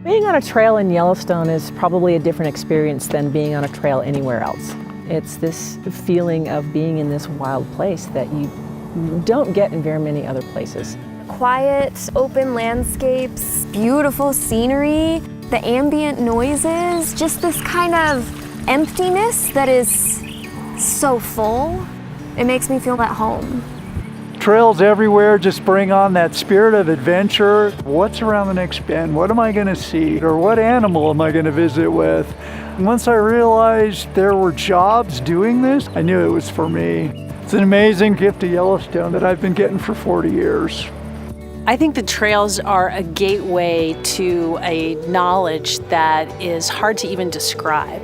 Being on a trail in Yellowstone is probably a different experience than being on a trail anywhere else. It's this feeling of being in this wild place that you don't get in very many other places. Quiet, open landscapes, beautiful scenery, the ambient noises, just this kind of emptiness that is so full. It makes me feel at home. Trails everywhere just bring on that spirit of adventure. What's around the next bend? What am I going to see? Or what animal am I going to visit with? And once I realized there were jobs doing this, I knew it was for me. It's an amazing gift to Yellowstone that I've been getting for 40 years. I think the trails are a gateway to a knowledge that is hard to even describe.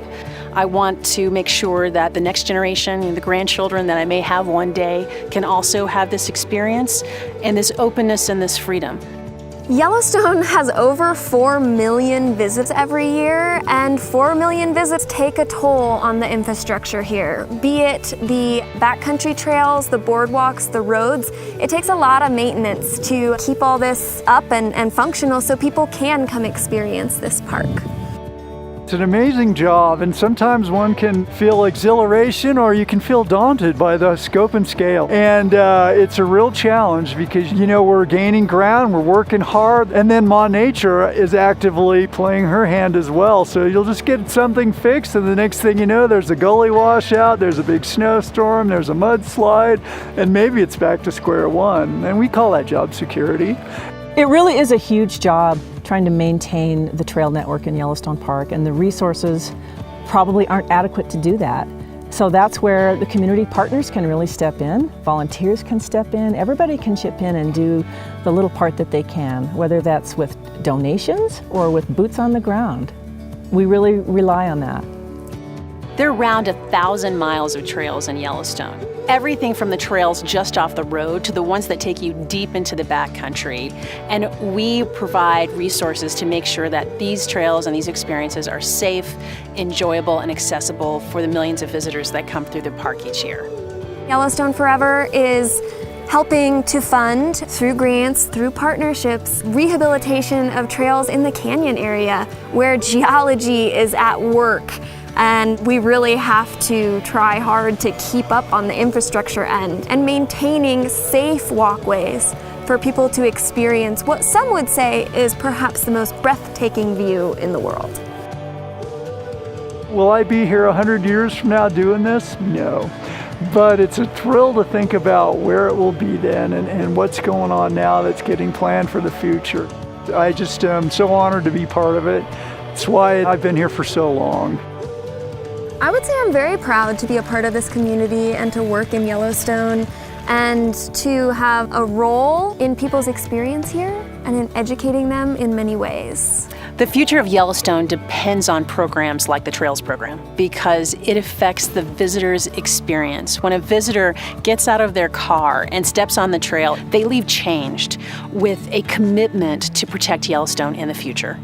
I want to make sure that the next generation, the grandchildren that I may have one day, can also have this experience and this openness and this freedom. Yellowstone has over 4 million visits every year, and 4 million visits take a toll on the infrastructure here. Be it the backcountry trails, the boardwalks, the roads, it takes a lot of maintenance to keep all this up and functional so people can come experience this park. It's an amazing job, and sometimes one can feel exhilaration or you can feel daunted by the scope and scale. And it's a real challenge because, we're gaining ground, we're working hard, and then Ma Nature is actively playing her hand as well. So you'll just get something fixed, and the next thing you know, there's a gully washout, there's a big snowstorm, there's a mudslide, and maybe it's back to square one. And we call that job security. It really is a huge job trying to maintain the trail network in Yellowstone Park, and the resources probably aren't adequate to do that. So that's where the community partners can really step in, volunteers can step in, everybody can chip in and do the little part that they can, whether that's with donations or with boots on the ground. We really rely on that. There are around 1,000 miles of trails in Yellowstone. Everything from the trails just off the road to the ones that take you deep into the backcountry. And we provide resources to make sure that these trails and these experiences are safe, enjoyable, and accessible for the millions of visitors that come through the park each year. Yellowstone Forever is helping to fund, through grants, through partnerships, rehabilitation of trails in the canyon area where geology is at work. And we really have to try hard to keep up on the infrastructure end and maintaining safe walkways for people to experience what some would say is perhaps the most breathtaking view in the world. Will I be here 100 years from now doing this? No. But it's a thrill to think about where it will be then and what's going on now that's getting planned for the future. I just am so honored to be part of it. It's why I've been here for so long. I would say I'm very proud to be a part of this community and to work in Yellowstone and to have a role in people's experience here and in educating them in many ways. The future of Yellowstone depends on programs like the Trails program because it affects the visitor's experience. When a visitor gets out of their car and steps on the trail, they leave changed with a commitment to protect Yellowstone in the future.